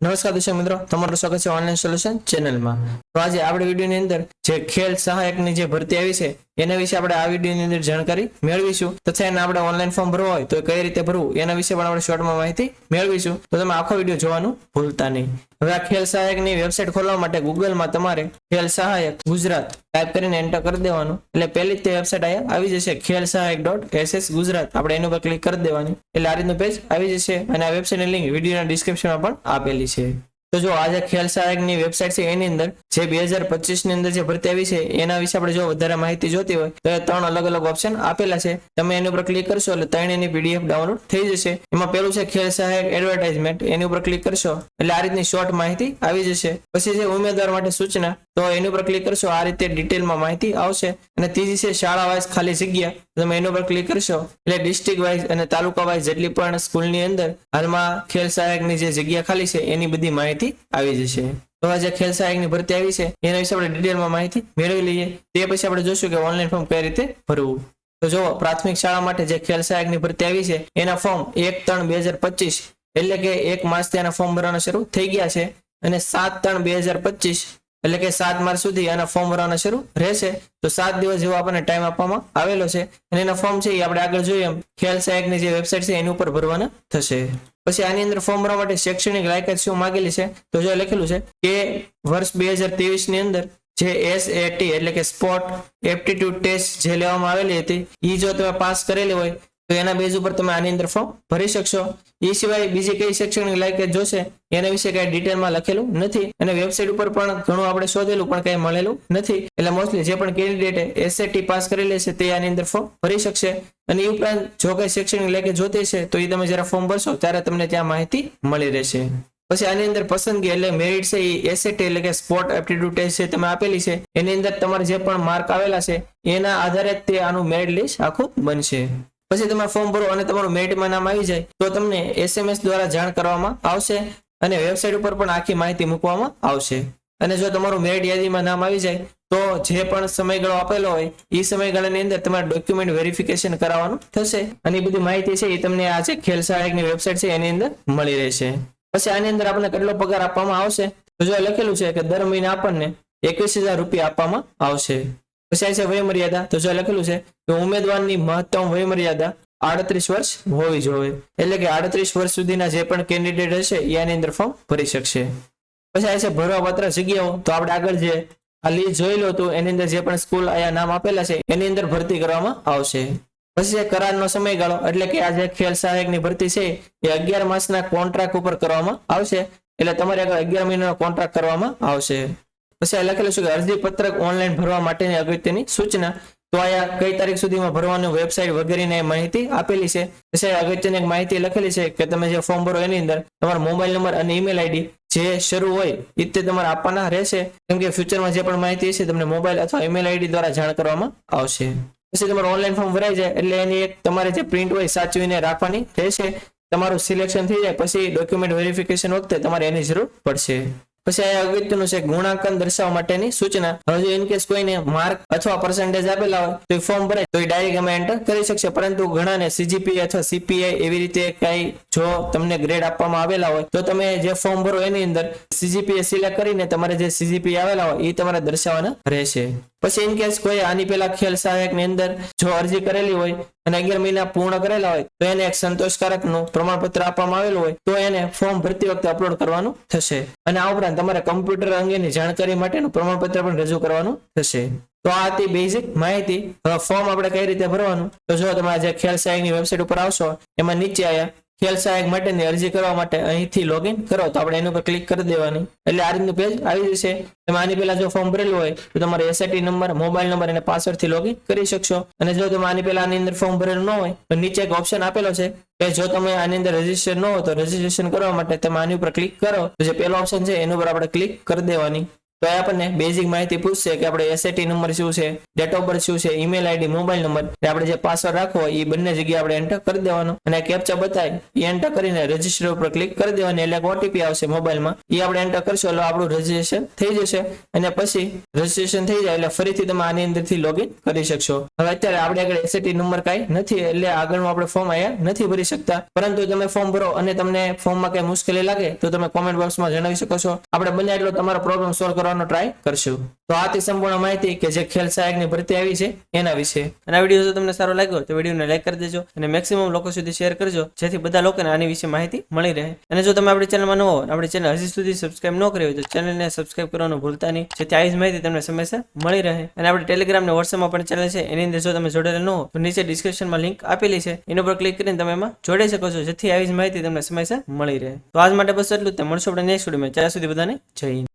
નમસ્કાર દર્શક મિત્રો, તમારું સ્વાગત છે ઓનલાઈન સોલ્યુશન ચેનલમાં। તો આજે આપણે વિડીયોની અંદર જે ખેલ સહાયકની જે ભરતી આવી છે એના વિશે આપણે આ વિડીયોની અંદર જાણકારી મેળવીશું તથા એને આપણે ઓનલાઈન ફોર્મ ભરવું હોય તો કઈ રીતે ભરવું એના વિશે પણ આપણે શોર્ટમાં માહિતી મેળવીશું। તો તમે આખો વિડીયો જોવાનું ભૂલતા નહીં। હવે આ ખેલ સહાયકની વેબસાઇટ ખોલવા માટે ગૂગલમાં તમારે ખેલ સહાયક ગુજરાત ટાઈપ કરીને એન્ટર કરી દેવાનું એટલે પહેલી જ તે વેબસાઇટ અહીંયા આવી જશે khelsahayk.ss ગુજરાત। આપણે એની ઉપર ક્લિક કરી દેવાની એટલે આ રીતનું પેજ આવી જશે અને આ વેબસાઇટની લિંક વિડીયોના ડિસ્ક્રિપ્શનમાં પણ આપેલી છે। તો જો આજે ખેલ સહાયકની વેબસાઇટ છે એની અંદર જે 2025 ની અંદર જે ભરતી આવી છે એના વિશે આપણે જો વધારે માહિતી જોતી હોય તો એ ત્રણ અલગ અલગ ઓપ્શન આપેલા છે। તમે એની ઉપર ક્લિક કરશો એટલે ત્રણ એની પીડીએફ ડાઉનલોડ થઈ જશે। એમાં પેલું છે ખેલ સહાયક એડવર્ટાઇઝમેન્ટ, એની ઉપર ક્લિક કરશો એટલે આ રીતની શોર્ટ માહિતી આવી જશે। પછી છે ઉમેદવાર માટે સૂચના, તો એની ઉપર ક્લિક કરશો આ રીતે ડિટેલમાં માહિતી આવશે। અને ત્રીજી છે શાળા વાઇઝ ખાલી જગ્યા, તમે એની ઉપર ક્લિક કરશો એટલે ડિસ્ટ્રિક્ટ વાઇઝ અને તાલુકા વાઇઝ જેટલી પણ સ્કૂલની અંદર હાલમાં ખેલ સહાયકની જે જગ્યા ખાલી છે એની બધી માહિતી આવી જશે। તો આ જે ખેલ સહાયકની ભરતી આવી છે એના વિશે આપણે ડિટેલમાં માહિતી મેળવી લઈએ। તે પછી આપણે જોશું કે ઓનલાઈન ફોર્મ કઈ રીતે ભરવું। તો જો પ્રાથમિક શાળા માટે જે ખેલ સહાયકની ભરતી આવી છે એના ફોર્મ 1/3/2025 એટલે કે 1 માસથી આના ફોર્મ ભરવાના શરૂ થઈ ગયા છે અને 7/3/2025 એટલે કે 7 માર્ચ સુધી આના ફોર્મ ભરવાના શરૂ રહેશે। તો 7 દિવસ જેવો આપણને ટાઈમ આપવામાં આવેલો છે અને એના ફોર્મ છે એ આપણે આગળ જોઈએ એમ ખેલ સહાયકની જે વેબસાઇટ છે એની ઉપર ભરવાના થશે। પછી આની અંદર ફોર્મ ભરવા માટે શૈક્ષણિક લાયકાત શું માંગેલી છે તો જો લખેલું છે કે વર્ષ 2023 ની અંદર જે SAT એટલે કે સ્પોર્ટ એપ્ટિટ્યુડ ટેસ્ટ જે લેવામાં આવેલી હતી એ જો તમે પાસ કરેલી હોય તો એના બેઝ ઉપર તમે આની અંદર ફોર્મ ભરી શકશો। એ સિવાય બીજી કઈ શૈક્ષણિક લાયકાત જોશે એના વિશે કઈ ડિટેલમાં લખેલું નથી અને વેબસાઇટ ઉપર પણ ઘણું આપણે શોધેલું પણ કઈ મળેલું નથી। એટલે મોસ્ટલી જે પણ કેન્ડિડેટ SAT પાસ કરેલી છે તે આની અંદર ફોર્મ ભરી શકશે। અને એ ઉપરાંત જો કઈ શૈક્ષણિક લાયકાત જોતી છે તો એ તમે જ્યારે ફોર્મ ભરશો ત્યારે તમને ત્યાં માહિતી મળી રહેશે। પછી આની અંદર પસંદગી એટલે મેરિટ છે એ SAT એટલે કે સ્પોર્ટ એપ્ટિટ્યુડ ટેસ્ટ છે તમે આપેલી છે એની અંદર તમારે જે પણ માર્ક આવેલા છે એના આધારે તે આનું મેરિટ લિસ્ટ આખું બનશે। પછી તમે ફોર્મ ભરો અને તમારું મેરિટમાં નામ આવી જાય તો તમને SMS દ્વારા જાણ કરવામાં આવશે અને વેબસાઇટ ઉપર પણ આખી માહિતી મૂકવામાં આવશે। અને જો તમારું મેરિટ યાદીમાં નામ આવી જાય તો જે પણ સમયગાળો આપેલો હોય એ સમયગાળાની અંદર તમારે ડોક્યુમેન્ટ વેરિફિકેશન કરાવવાનું થશે અને એ બધી માહિતી છે એ તમને આ જે ખેલ સહાયકની વેબસાઇટ છે એની અંદર મળી રહેશે। પછી આની અંદર આપણને કેટલો પગાર આપવામાં આવશે તો જો લખેલું છે કે દર મહિને આપણને 21,000 રૂપિયા આપવામાં આવશે। પછી આ છે વય મર્યાદા, તો જો લખેલું છે કે ઉમેદવારની મહત્તમ વય મર્યાદા 38 વર્ષ હોવી જોઈએ એટલે કે 38 વર્ષ સુધીના જે પણ કેન્ડિડેટ હશે એ આની અંદર ફોર્મ ભરી શકશે। પછી આ છે ભરવા પાત્ર જગ્યાઓ, તો આપણે આગળ જે આ લિસ્ટ જોઈ લો તો એની અંદર જે પણ સ્કૂલ આયા નામ આપેલા છે એની અંદર ભરતી કરવામાં આવશે। પછી કરારનો સમયગાળો એટલે કે આ જે ખેલ સહાયકની ભરતી છે એ 11 માસના કોન્ટ્રાક્ટ ઉપર કરવામાં આવશે એટલે તમારે 11 મહિનાનો કોન્ટ્રાક્ટ કરવામાં આવશે। પછી આ લખેલું છે કે અરજી પત્રક ઓનલાઈન ભરવા માટેની અગત્યની સૂચના, તો આયા કઈ તારીખ સુધીમાં ભરવાનું વેબસાઇટ વગેરેની માહિતી આપેલી છે। પછી અગત્યની માહિતી લખેલી છે કે તમે જે ફોર્મ ભરો એની અંદર તમારો મોબાઈલ નંબર અને ઈમેલ આઈડી જે શરૂ હોય એ તે તમારે આપવાના રહેશે કેમ કે ફ્યુચરમાં જે પણ માહિતી છે તમને મોબાઈલ અથવા ઈમેલ આઈડી દ્વારા જાણ કરવામાં આવશે। પછી તમારું ઓનલાઈન ફોર્મ ભરાઈ જાય એટલે એની એક તમારે જે પ્રિન્ટ હોય સાચવીને રાખવાની રહેશે। તમારું સિલેક્શન થઈ જાય પછી ડોક્યુમેન્ટ વેરિફિકેશન વખતે તમારે એની જરૂર પડશે। પછી આ અગત્યનું છે ગુણાંકન દર્શાવવા માટેની સૂચના, હવે ઇન કેસ કોઈને માર્ક અથવા પર્સન્ટેજ આપેલા હોય તો ફોર્મ ભરાય તો એ ડાયરેક્ટ એમાં એન્ટર કરી શકશે, પરંતુ ઘણાને CGPA અથવા CPI એવી રીતે કઈ જો તમને ગ્રેડ આપવામાં આવેલા હોય તો તમે જે ફોર્મ ભરો એની અંદર CGPA સિલેક્ટ કરીને તમારે જે CGPA આવેલા હોય એ તમારે દર્શાવવાના રહેશે। પછી ઇન કેસ કોઈ આની પેલા ખેલ સહાયકની અંદર જો અરજી કરેલી હોય અને 11 મહિના પૂર્ણ કરેલા હોય તો એને એક સંતોષકારકનું પ્રમાણપત્ર આપવામાં આવેલું હોય તો એને ફોર્મ ભરતી વખતે અપલોડ કરવાનું થશે। અને આ ઉપરાંત તમારે કમ્પ્યુટર અંગેની જાણકારી માટેનું પ્રમાણપત્ર પણ રજૂ કરવાનું થશે। તો આ હતી બેઝિક માહિતી। હવે ફોર્મ આપણે કઈ રીતે ભરવાનું તો જો તમે જે ખેલ સહાયકની વેબસાઇટ ઉપર આવશો એમાં નીચે આયા ખેલ સહાયક માટેની અરજી કરવા માટે અહીંથી લોગિન કરો તો આપણે એની ઉપર ક્લિક કરી દેવાની એટલે આ રીતનું પેજ આવી જશે। તમે આની પહેલા જો ફોર્મ ભરેલું હોય તો તમારે SAT નંબર, મોબાઈલ નંબર અને પાસવર્ડ થી લોગિન કરી શકશો। અને જો તમે આની પહેલા આની અંદર ફોર્મ ભરેલું ન હોય તો નીચે એક ઓપ્શન આપેલો છે કે જો તમે આની અંદર રજીસ્ટર ન હો તો રજીસ્ટ્રેશન કરવા માટે તમે આની ઉપર ક્લિક કરો તો જે પહેલો ઓપ્શન છે એની ઉપર આપણે ક્લિક કરી દેવાની તો એ આપણને બેઝિક માહિતી પૂછશે કે આપણે એસએટી નંબર શું છે, ડેટ ઓફ બર્થ શું છે, ઈમેલ આઈડી, મોબાઈલ નંબર, આપણે જે પાસવર્ડ રાખવો હોય એ બંને જગ્યાએ આપણે એન્ટર કરી દેવાનો અને કેપ્ચા બતાવી એ એન્ટર કરીને રજીસ્ટર ઉપર ક્લિક કરી દેવાની એટલે ઓટીપી આવશે મોબાઈલમાં એ આપણે એન્ટર કરશો એટલે આપણું રજીસ્ટ્રેશન થઈ જશે અને પછી રજીસ્ટ્રેશન થઈ જાય એટલે ફરીથી તમે આની અંદરથી લોગિન કરી શકશો. હવે અત્યારે આપણે આગળ એસએટી નંબર કાંઈ નથી એટલે આગળનું આપણે ફોર્મ અહીંયા નથી ભરી શકતા, પરંતુ તમે ફોર્મ ભરો અને તમને ફોર્મમાં કઈ મુશ્કેલી લાગે તો તમે કોમેન્ટ બોક્સમાં જણાવી શકો છો. આપણે બને એટલો તમારો પ્રોબ્લેમ સોલ્વ કરવાનો ટ્રાય કરશું. તો આ તે સંપૂર્ણ માહિતી કે જે ખેલ સહાયકની ભરતી આવી છે એના વિશે. અને આ વિડીયો જો તમને સારો લાગ્યો તો વિડીયોને લાઈક કરી દેજો અને મેક્સિમમ લોકો સુધી શેર કરજો જેથી બધા લોકોને આની વિશે માહિતી મળી રહે. અને જો તમે આપણી ચેનલમાં ન હો, આપણી ચેનલ હજી સુધી સબસ્ક્રાઇબ ન કરી હોય તો ચેનલને સબસ્ક્રાઇબ કરવાનું ભૂલતા નહીં જેથી આવી જ માહિતી તમને સમયસર મળી રહે. અને આપણી ટેલિગ્રામ અને વોટ્સએપમાં પણ ચેનલ છે એની અંદર જો તમે જોડેલા ન હો તો નીચે ડિસ્ક્રિપ્શનમાં લિંક આપેલી છે એના પર ક્લિક કરીને તમે એમાં જોડાઈ શકો છો જેથી આવી જ માહિતી તમને સમયસર મળી રહે. તો આજ માટે બસ એટલું જ. મળશું આપણે નેક્સ્ટ વિડીયોમાં. ત્યાં સુધી બધાને જય હિન્દ.